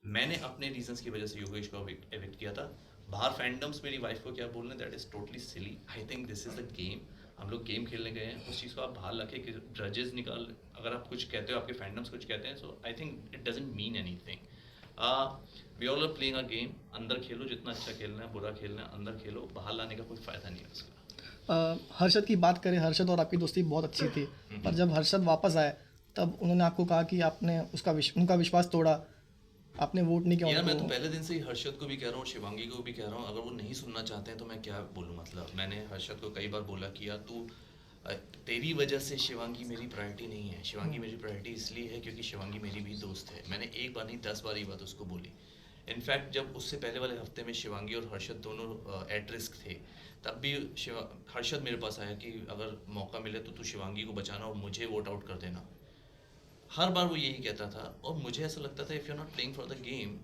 मैंने अपने रीजंस की वजह से योगेश को एविक्ट किया था। बाहर फैंडम्स मेरी वाइफ को क्या बोल रहे हैं, that is totally silly. I think this is the game. हम लोग गेम खेलने गए हैं, उस चीज़ को आप बाहर लाके कि जजेस निकाल, अगर आप कुछ कहते हो, आपके फैंडम्स कुछ कहते हैं, so I think it doesn't mean anything. We all are playing a game. अंदर खेलो, जितना अच्छा खेलना है, बुरा खेलना है, अंदर खेलो, बाहर लाने का कोई फ़ायदा नहीं है उसका। हर्षद की बात करें, हर्षद और आपकी दोस्ती बहुत अच्छी थी, पर जब हर्षद वापस आए तब उन्होंने आपको कहा कि आपने उनका विश्वास तोड़ा, आपने वोट नहीं किया यार उनको। मैं तो पहले दिन से ही हर्षद को भी कह रहा हूँ, शिवांगी को भी कह रहा हूँ, अगर वो नहीं सुनना चाहते हैं तो मैं क्या बोलूँ। मतलब मैंने हर्षद को कई बार बोला कि यार तू तेरी वजह से शिवांगी मेरी प्रायोरिटी नहीं है। शिवांगी मेरी प्रायोरिटी इसलिए है क्योंकि शिवांगी मेरी भी दोस्त है। मैंने एक बार नहीं 10 बार ये बात उसको बोली। इनफैक्ट जब उससे पहले वाले हफ्ते में शिवांगी और हर्षद दोनों एट रिस्क थे, तब भी हर्षद मेरे पास आया कि अगर मौका मिले तो तू शिवांगी को बचाना और मुझे वोट आउट कर देना। हर बार वो यही कहता था, और मुझे ऐसा लगता था if you are not playing for the game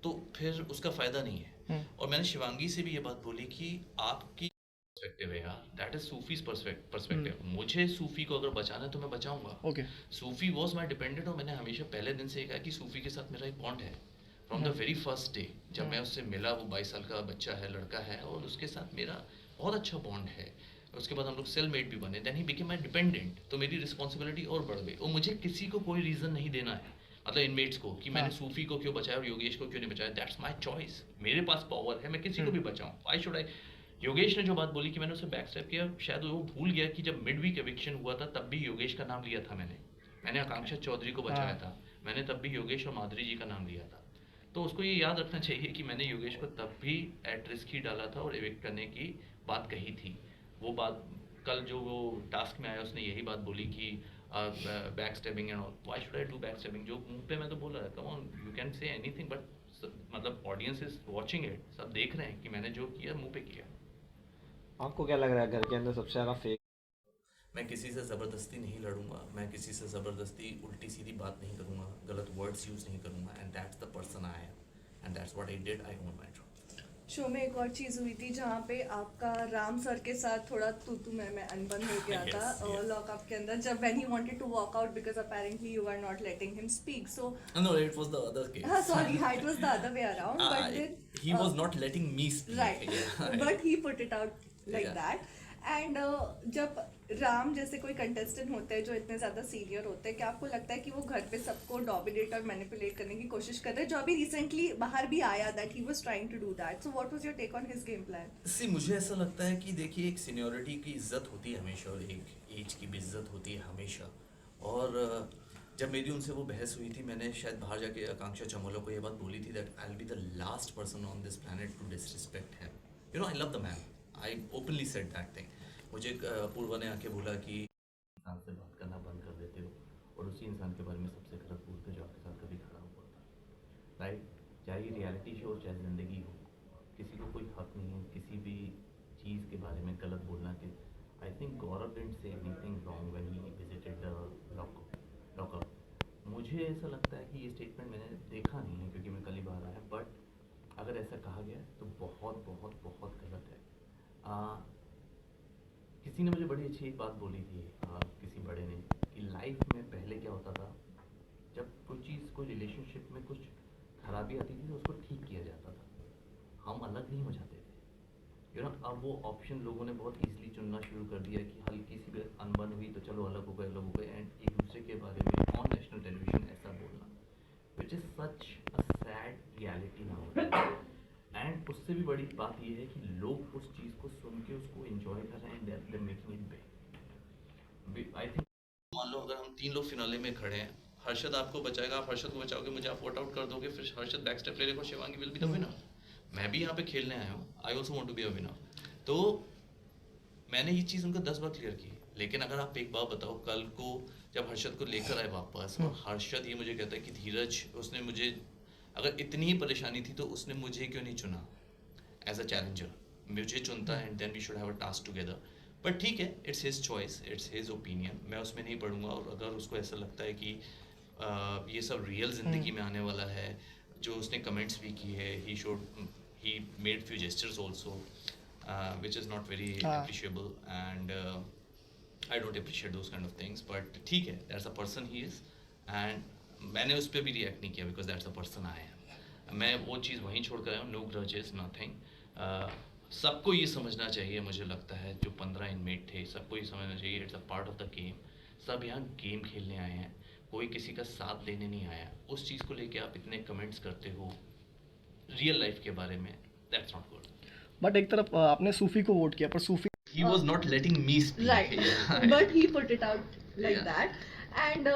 तो फिर उसका फ़ायदा नहीं है। और मैंने शिवांगी से भी ये बात बोली कि आपकी पर्सपेक्टिव है यार, दैट इज सूफीज पर्सपेक्टिव। मुझे सूफी को अगर बचाना है तो मैं बचाऊंगा। Okay. Sufi was my dependent, और मैंने हमेशा पहले दिन से ये कहा कि सूफी के साथ मेरा एक बॉन्ड है from the very first day. जब मैं उससे मिला, वो 22 साल का बच्चा है, लड़का है, और उसके साथ मेरा बहुत अच्छा बॉन्ड है। उसके बाद हम लोग सेल मेट भी बने, then he became my dependent, तो मेरी रिस्पॉन्सिबिलिटी और बढ़ गई। और मुझे किसी को कोई रीज़न नहीं देना है, मतलब इनमेट्स को, कि मैंने सूफी को क्यों बचाया और योगेश को क्यों नहीं बचाया। That's my choice. मेरे पास पावर है, मैं किसी को भी बचाऊं। Why should I. योगेश ने जो बात बोली कि मैंने उसे बैक स्टेप किया, शायद वो भूल गया कि जब मिड वीक एविक्शन हुआ था तब भी योगेश का नाम लिया था मैंने। मैंने आकांक्षा चौधरी को बचाया हाँ। था, मैंने तब भी योगेश और माधुरी जी का नाम लिया था। तो उसको ये याद रखना चाहिए कि मैंने योगेश को तब भी एट रिस्क ही डाला था और एविक्ट करने की बात कही थी। वो बात कल जो वो टास्क में आया, उसने यही बात बोली कि back stabbing and all. Why should I do back stabbing? जो मुंह पे मैं तो बोल रहा था, come on you can say anything, but मतलब ऑडियंस इज वाचिंग इट, सब देख रहे हैं कि मैंने जो किया मुंह पे किया। आपको क्या लग रहा है घर के अंदर सबसे ज़्यादा फेक? मैं किसी से ज़बरदस्ती नहीं लड़ूंगा, मैं किसी से ज़बरदस्ती उल्टी सीधी बात नहीं करूंगा, गलत वर्ड्स यूज़ नहीं करूंगा, and that's the person I am, and that's what I did. I own my truth. Show में एक और चीज हुई थी जहाँ पे आपका राम सर के साथ थोड़ा तू मैं अनबन हो गया था Yes, yes. लॉकअप के अंदर, जब when he wanted to walk out because apparently you are not letting him speak. So No, it was the other case. हाँ, सॉरी, हाँ, it was the other way around, but He was not letting me speak. Right, Yeah. But he put it out like Yeah. That. And जब राम जैसे कोई contestant होते हैं जो इतने ज़्यादा सीनियर होते हैं, क्या आपको लगता है कि वो घर पे सबको डोमिनेट और मैनिपुलेट करने की कोशिश कर रहे हैं, जो अभी रिसेंटली बाहर भी आया that he was trying to do that? So what was your take on his game plan? See मुझे ऐसा लगता है कि देखिए, एक सीनियोरिटी की इज्जत होती है हमेशा, और एक एज की भी इज्जत होती है हमेशा। और जब मेरी उनसे वो बहस हुई थी, मैंने शायद बाहर जाके आकांक्षा चमोला को ये बात बोली थी that I will be the last person on this planet to disrespect him. You know, I love the man. I openly said that thing. मुझे अपूर्वा ने आके बोला कि इंसान से बात करना बंद कर देते हो, और उसी इंसान के बारे में सबसे गलत बोलते हो जो आपके साथ कभी खड़ा हुआ था। राइट? चाहे ये रियलिटी शो हो, चाहे ज़िंदगी हो, किसी को कोई हक नहीं है किसी भी चीज़ के बारे में गलत बोलना। कि I think Gaurav didn't say anything wrong when he visited the lockup. मुझे ऐसा लगता है कि ये स्टेटमेंट मैंने देखा नहीं है क्योंकि मैं कल ही बाहर आया, बट अगर ऐसा कहा गया तो बहुत बहुत बहुत गलत है। किसी ने मुझे बड़ी अच्छी एक बात बोली थी, किसी बड़े ने, कि लाइफ में पहले क्या होता था, जब कोई चीज़, कोई रिलेशनशिप में कुछ खराबी आती थी तो उसको ठीक किया जाता था, हम अलग नहीं हो जाते थे। यू नो, अब वो ऑप्शन लोगों ने बहुत ईजिली चुनना शुरू कर दिया कि हल्की सी भी अनबन हुई तो चलो अलग हो गए, एंड एक दूसरे के बारे में ऑन नेशनल टेलीविजन ऐसा बोलना, which is such a sad reality now. And उससे भी बड़ी बात यह है कि लोग उस चीज़ को सुन के उसको एंजॉय कर रहे हैं, and they making it big. I think, मान लो अगर हम 3 लोग फिनाले में खड़े हैं, हर्षद आपको बचाएगा, आप हर्षद को बचाओगे, मुझे आप वोट आउट कर दोगे, फिर हर्षद बैक स्टेप ले लेगा, Shivangi will be the winner. मैं भी यहाँ पे खेलने आया हूँ, I also want to be a winner. तो मैंने ये चीज़ उनको 10 बार क्लियर की। लेकिन अगर आप एक बात बताओ, कल को जब हर्षद को लेकर आए वापस, और हर्षद ये मुझे कहता है कि धीरज, उसने मुझे, अगर इतनी ही परेशानी थी तो उसने मुझे क्यों नहीं चुना एज अ चैलेंजर? मुझे चुनता and then we should have a task together. But ठीक है, it's his choice, it's his opinion, मैं उसमें नहीं पढ़ूंगा। और अगर उसको ऐसा लगता है कि ये सब रियल ज़िंदगी में आने वाला है, जो उसने कमेंट्स भी की है, he made few gestures also which is not very हाँ। appreciable, and I don't appreciate those kind of things, but ठीक है, that's the person he is, and मैंने उस पर भी रिएक्ट नहीं किया because that's a person I am. मैं वो चीज़ वहीं छोड़ कर आया हूँ, नो ग्रजेस नथिंग। सबको ये समझना चाहिए, मुझे लगता है जो 15 इनमेट थे सबको ये समझना चाहिए it's a part of the game. सब यहाँ गेम खेलने आए हैं, कोई किसी का साथ देने नहीं आया। उस चीज़ को लेके आप इतने कमेंट्स करते हो रियल लाइफ के बारे में, दैट्स नॉट गुड। बट एक तरफ आपने सूफी को वोट किया, पर सूफी He was not letting me speak. Right. Yeah. But he put it out like Yeah. that. And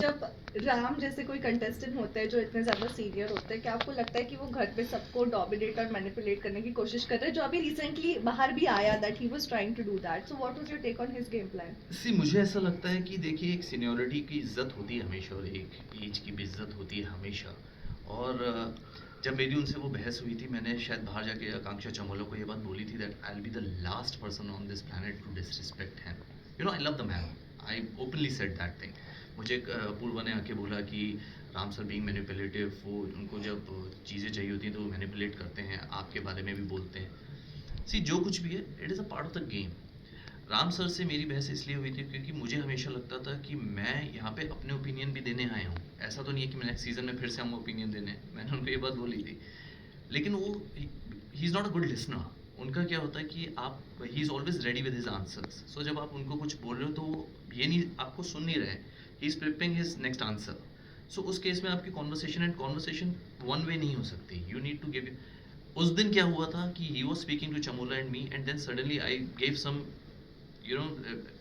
जब राम जैसे कोई कंटेस्टेंट होते हैं जो इतने ज़्यादा सीनियर होते हैं, क्या आपको लगता है कि वो घर पे सबको डोमिनेट और मैनिपुलेट करने की कोशिश कर रहे हैं? जो अभी रिसेंटली बाहर भी आया that he was trying to do that, so what was your take on his game plan? See मुझे ऐसा लगता है कि देखिए एक सीनियरिटी की इज्जत होती है हमेशा और एक एज की भी इज्जत होती है हमेशा। और जब मेरी उनसे वो बहस हुई थी, मैंने शायद बाहर जाके आकांक्षा चमोला को ये बात बोली थी that I will be the last person on this planet to disrespect him. You know I love the man, I openly said that thing. मुझे पूर्वा ने आके बोला कि राम सर बीइंग मैनिपुलेटिव, वो उनको जब चीज़ें चाहिए होती हैं तो वो मैनिपुलेट करते हैं, आपके बारे में भी बोलते हैं। सी जो कुछ भी है it is a part of the game. Ram sir से मेरी बहस इसलिए हुई थी क्योंकि मुझे हमेशा लगता था कि मैं यहाँ पे अपने ओपिनियन भी देने आया हूँ। ऐसा तो नहीं है कि मैं नेक्स्ट सीज़न में फिर से हम ओपिनियन देने, मैंने उनको ये बात बोली थी। लेकिन वो he is not a good listener. उनका क्या होता है कि आप he is always ready with his answers. So जब आप उनको कुछ बोल रहे हो तो वो ये नहीं, आपको सुन नहीं रहे, he is preparing his next answer. So उस केस में आपकी कॉन्वर्सेशन वन वे नहीं हो सकती, यू नीड टू गिव। उस दिन क्या हुआ था कि he was speaking to Chamola and me and then suddenly I gave some you know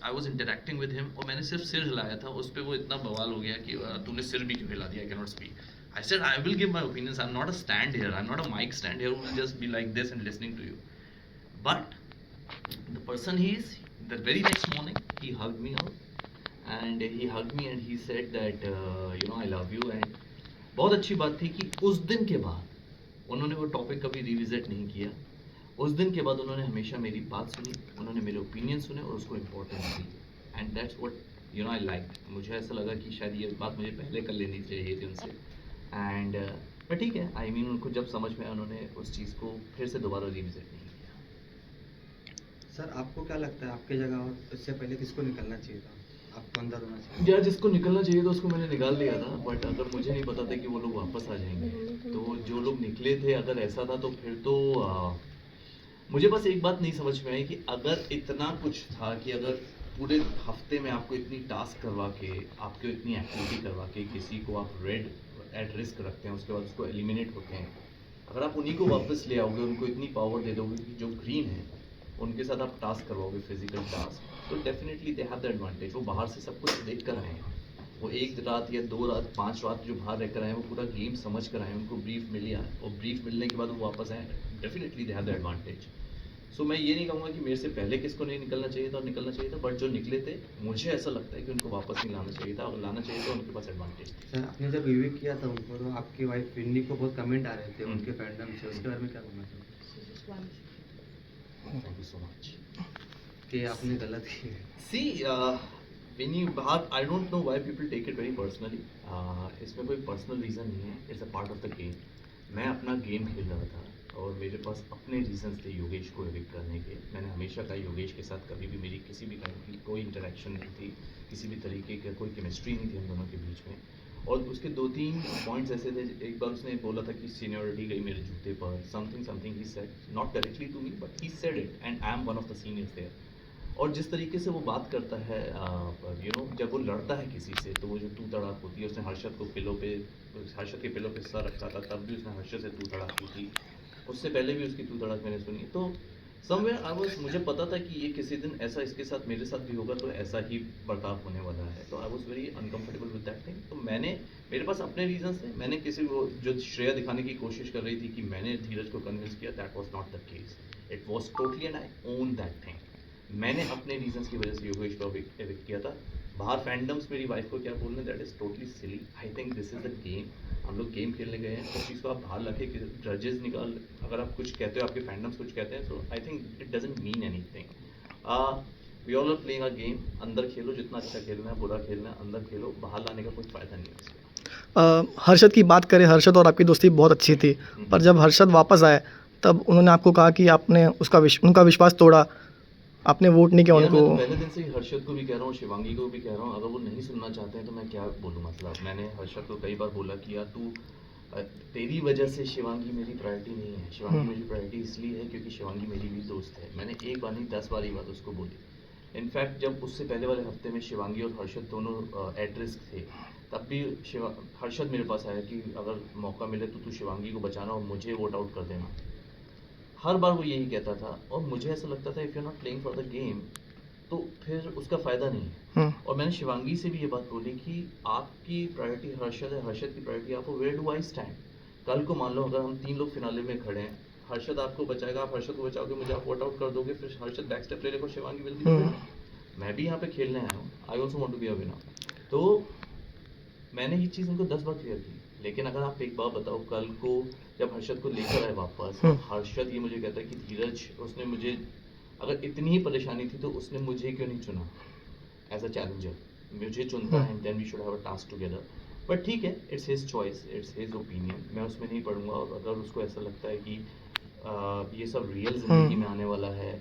I was interacting with him, और मैंने सिर्फ सिर हिलाया था, उस पर वो इतना बवाल हो गया कि तूने सिर भी क्यों हिला दिया, I can not speak. I said I will give my opinions. I'm not a stand here. I'm not a mic stand here who will just be like this and listening to you. But the person he is, the very next morning he hugged me out and he hugged me and he said that you know I love you, and बहुत अच्छी बात थी कि उस दिन के बाद उन्होंने वो टॉपिक कभी रिविजिट नहीं किया। उस दिन के बाद उन्होंने हमेशा मेरी बात सुनी, उन्होंने मेरे ओपिनियन सुने और उसको importance the, and that's what you know I like. मुझे ऐसा लगा कि शायद ये बात मुझे पहले कर लेनी चाहिए थी उनसे, एंड पर ठीक है, आई मीन उनको जब समझ में आया उन्होंने उस चीज़ को फिर से दोबारा रिविजिट नहीं किया। सर आपको क्या लगता है आपकी जगह और इससे पहले किसको निकलना चाहिए था? आपको अंदर होना चाहिए। यार जिसको निकलना चाहिए था उसको मैंने निकाल दिया था, बट अगर मुझे नहीं पता था कि वो लोग वापस आ जाएंगे, तो जो लोग निकले थे अगर ऐसा था तो फिर तो मुझे बस एक बात नहीं समझ में आई कि अगर इतना कुछ था कि अगर पूरे हफ्ते में आपको इतनी टास्क करवा के, आपको इतनी एक्टिविटी करवा के किसी को आप रेड एट रिस्क रखते हैं, उसके बाद उसको एलिमिनेट होते हैं, अगर आप उन्हीं को वापस ले आओगे, उनको इतनी पावर दे दोगे कि जो ग्रीन है उनके साथ आप टास्क करवाओगे, फिजिकल टास्क, तो definitely they have the advantage. वो बाहर से सब कुछ देख कर आए हैं, वो 1 रात या 2 रात 5 रात जो बाहर रह कर आए हैं वो पूरा गेम समझ कर आए हैं, उनको ब्रीफ मिल गया, और ब्रीफ मिलने के बाद वो वापस आए, definitely they have the advantage. So मैं ये नहीं कहूँगा कि मेरे से पहले किसको नहीं निकलना चाहिए था और निकलना चाहिए था, बट जो निकले थे मुझे ऐसा लगता है कि उनको वापस नहीं लाना चाहिए था, अगर लाना चाहिए तो उनके पास एडवांटेज थी। सर आपने जब रिव्यू किया था उनको तो आपकी वाइफ विन्नी को बहुत कमेंट आ रहे थे उनके फैंडम से, उसके बारे में क्या बोलना चाहोगे? Thank you so much. कि आपने गलत किया। सी विनी बात, I don't know why people take it very personally. इसमें कोई पर्सनल रीज़न नहीं है, it's a part of the game. मैं अपना गेम खेल रहा था और मेरे पास अपने रीजंस थे योगेश को एविक्ट करने के। मैंने हमेशा कहा योगेश के साथ कभी भी मेरी किसी भी काइंड की कोई इंटरेक्शन नहीं थी, किसी भी तरीके का कोई केमिस्ट्री नहीं थी हम दोनों के बीच में। और उसके 2-3 पॉइंट्स ऐसे थे, एक बार उसने बोला था कि सीनियरिटी गई मेरे जूते पर, something he said, not directly to me but he said it and I am one of the seniors there. और जिस तरीके से वो बात करता है यू नो, जब वो लड़ता है किसी से तो वो जो तू तड़ाक होती है, उसने हर्षद को हर्षद के पिलो पे सर रखा था, तब भी उसने हर्षद से तू तड़ाक की थी, उससे पहले भी उसकी तू तड़ाक मैंने सुनी। तो समवेयर आई वाज, मुझे पता था कि ये किसी दिन ऐसा इसके साथ मेरे साथ भी होगा तो ऐसा ही बर्ताव होने वाला है, तो I was very uncomfortable with that thing. तो मेरे पास अपने रीजंस थे, मैंने किसी को जो श्रेया दिखाने की कोशिश कर रही थी कि मैंने धीरज को कन्विंस किया, that was not the case, it was totally and I own that thing. मैंने अपने रीजंस की वजह से योगेश को एविक्ट किया था। बाहर फैंडम्स मेरी वाइफ को क्या बोलने, that is totally silly. I think this is the game, हम लोग गेम खेलने गए हैं, उस चीज़ को आप बाहर रखे, जजेस निकाल, अगर आप कुछ कहते हो, आपके फैंडम्स कुछ कहते हैं, so I think it doesn't mean anything. We all are playing a game, अंदर खेलो, जितना अच्छा खेलना है, बुरा खेलना है, अंदर खेलो, बाहर लाने का कोई फ़ायदा नहीं है इसमें। हर्षद की बात करें, हर्षद और आपकी दोस्ती बहुत अच्छी थी, पर जब हर्षद वापस आए तब उन्होंने आपको कहा कि आपने उनका विश्वास तोड़ा, आपने वोट नहीं किया यार, मैं तो उनको? पहले दिन से ही हर्षद को भी कह रहा हूँ, शिवांगी को भी कह रहा हूँ, अगर वो नहीं सुनना चाहते हैं तो मैं क्या बोलूँ। मतलब मैंने हर्षद को कई बार बोला कि यार तू तेरी वजह से शिवांगी मेरी प्रायोरिटी नहीं है। शिवांगी मेरी प्रायोरिटी इसलिए है क्योंकि शिवांगी मेरी भी दोस्त है। मैंने एक बार नहीं 10 बार ये बात उसको बोली। इनफैक्ट जब उससे पहले वाले हफ्ते में शिवांगी और हर्षद दोनों एट रिस्क थे, तब भी हर्षद मेरे पास आया कि अगर मौका मिले तो तू शिवांगी को बचाना और मुझे वोट आउट कर देना। हर बार वो यही कहता था और मुझे ऐसा लगता था if you not playing for the game तो फिर उसका फ़ायदा नहीं है। और मैंने शिवांगी से भी ये बात बोली कि आपकी प्रायोरिटी हर्षद है, हर्षद की प्रायोरिटी आपको, वेयर डू आई स्टैंड। कल को मान लो अगर हम 3 लोग फिनाले में खड़े हैं, हर्षद आपको बचाएगा, आप हर्षद को बचाओगे, मुझे आप वोट आउट कर दोगे, फिर हर्षद बैक स्टेप ले लेगा, Shivangi will be the winner. मैं भी यहाँ पे खेलने आया हूँ, I also want to be a winner. तो मैंने ये चीज़ उनको 10 बार क्लियर की। लेकिन अगर आप एक बार बताओ, कल को जब हर्षद को लेकर आए वापस, हर्षद ये मुझे कहता है कि धीरज, उसने मुझे, अगर इतनी ही परेशानी थी तो उसने मुझे क्यों नहीं चुना एज अ चैलेंजर। मुझे चुनता है, then we should have a task together. But ठीक है, it's his choice, it's his opinion, मैं उसमें नहीं पढ़ूंगा। और अगर उसको ऐसा लगता है कि ये सब रियल जिंदगी में आने वाला है,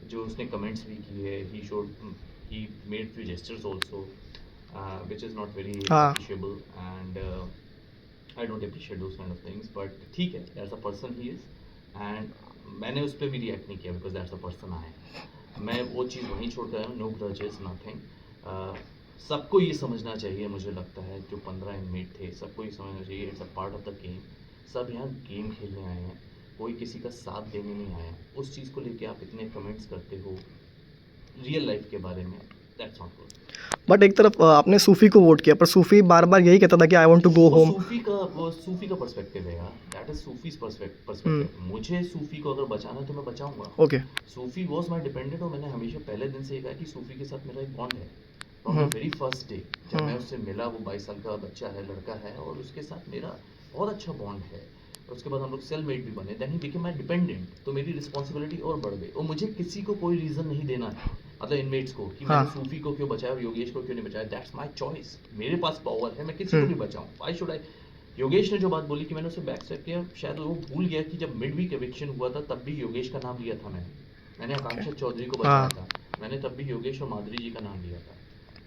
जो उसने कमेंट्स भी किए, he made few gestures also which is not very हाँ। appreciable, and I don't appreciate those kind of things, but ठीक है, that's a person he is, and मैंने उस पर भी रिएक्ट नहीं किया because that's a person I am। मैं वो चीज़ वहीं छोड़ कर आया हूँ, no grudges, nothing। सबको ये समझना चाहिए, मुझे लगता है जो 15 इनमेट थे सबको ये समझना चाहिए, it's a part of the game. सब यहाँ गेम खेलने आए हैं, कोई किसी का साथ देने नहीं आया। उस चीज़ को लेके आप इतने कमेंट्स करते हो रियल लाइफ के बारे में, दैट्स नॉट गुड। बट एक तरफ आपने सूफी को वोट किया, पर सूफी बार बार यही कहता था कि I want to go home. वो सूफी का पर्सपेक्टिव है यार, दैट इज सूफीज पर्सपेक्टिव। मुझे सूफी को अगर बचाना है तो मैं बचाऊंगा। Okay. Sufi was my dependent, और मैंने हमेशा पहले दिन से ये कहा कि सूफी के साथ मेरा एक बॉन्ड है from the very first day. जब मैं उससे मिला, वो 22 साल का बच्चा है, लड़का है, और उसके साथ मेरा बहुत अच्छा बॉन्ड है। उसके बाद हम लोग सेलमेट भी बने, then he became my dependent. तो मेरी रिस्पॉन्सिबिलिटी और बढ़ गई, और मुझे किसी को कोई रीज़न नहीं देना है, मतलब इनमेट्स को, कि मैंने सूफी को क्यों बचाया और योगेश को क्यों नहीं बचाया। दैट्स माय चॉइस, मेरे पास पावर है, मैं किसी को भी बचाऊं। Why should I. योगेश ने जो बात बोली कि मैंने उसे बैक स्टेप किया, शायद वो भूल गया कि जब मिड वीक एविक्शन हुआ था तब भी योगेश का नाम लिया था मैंने आकांक्षा चौधरी को बचाया था, मैंने तब भी योगेश और माधुरी जी का नाम लिया था।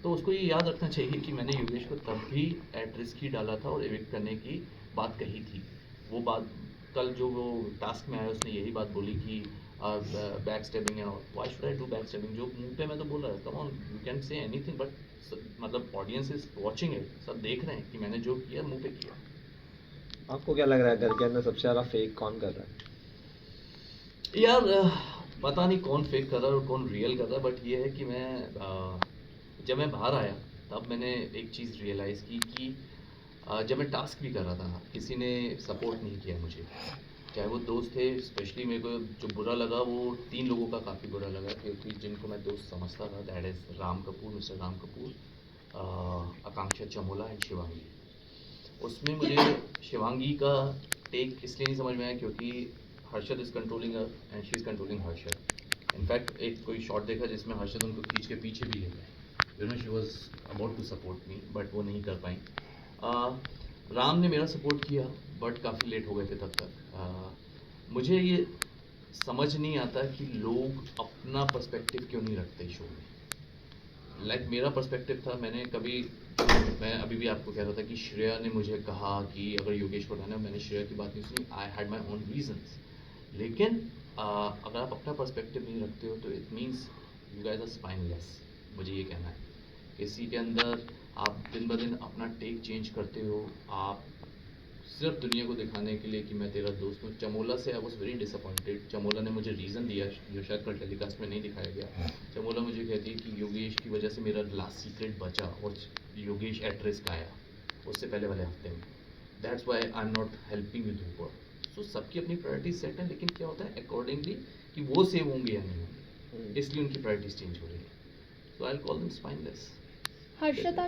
तो उसको ये याद रखना चाहिए कि मैंने योगेश को तब भी एट रिस्क ही डाला था और एविक्ट करने की बात कही थी। वो बात कल जो वो टास्क में आया, उसने यही बात बोली कि back stabbing and all. Why should I do back stabbing? जो मुंह पे मैं तो बोल रहा है, come on, you can say anything, but मतलब ऑडियंस इज वाचिंग इट, सब देख रहे हैं कि मैंने जो किया मुंह पे किया। आपको क्या लग रहा है घर के अंदर सबसे ज़्यादा फेक कौन कर रहा है? यार पता नहीं कौन फेक कर रहा है और कौन रियल कर रहा है, बट ये है कि जब मैं बाहर आया तब मैंने एक चीज़ रियलाइज़ की कि जब मैं टास्क भी कर रहा था, किसी ने सपोर्ट नहीं किया मुझे, चाहे वो दोस्त थे। स्पेशली मेरे को जो बुरा लगा वो 3 लोगों का काफ़ी बुरा लगा, क्योंकि जिनको मैं दोस्त समझता था, that is Ram Kapoor, mister Ram Kapoor, Akanksha Chamola and Shivangi. उसमें मुझे शिवांगी का टेक इसलिए नहीं समझ में आया क्योंकि Harshad is controlling her and she is controlling Harshad. In fact एक कोई शॉट देखा जिसमें हर्षद उनको खींच के पीछे भी ले गए, you know, she was about to support me, but वो नहीं कर पाई। राम ने मेरा सपोर्ट किया, बट काफ़ी लेट हो गए थे तब तक। मुझे ये समझ नहीं आता कि लोग अपना पर्सपेक्टिव क्यों नहीं रखते शो में। लाइक मेरा पर्सपेक्टिव था, मैं अभी भी आपको कह रहा था कि श्रेया ने मुझे कहा कि अगर योगेश को हटाना है, मैंने श्रेया की बात नहीं सुनी, I had my own reasons. लेकिन अगर आप अपना पर्सपेक्टिव नहीं रखते हो तो it means you guys are spineless. मुझे ये कहना है, किसी के अंदर आप दिन ब दिन अपना टेक चेंज करते हो, आप सिर्फ दुनिया को दिखाने के लिए कि मैं तेरा दोस्त हूँ। चमोला से I was very disappointed. Chamola ने मुझे रीज़न दिया जो शायद कल टेलीकास्ट में नहीं दिखाया गया। चमोला मुझे कहती है कि योगेश की वजह से मेरा लास्ट सीक्रेट बचा और योगेश एट रिस्क आया उससे पहले वाले हफ्ते में। That's why I am not helping with Dhupar. So सबकी अपनी प्रायोरिटीज सेट है, लेकिन क्या होता है अकॉर्डिंगली कि वो सेव होंगे या नहीं होंगे, इसलिए उनकी प्रायोरिटीज चेंज हो रही है। So I will call them spineless. Harshad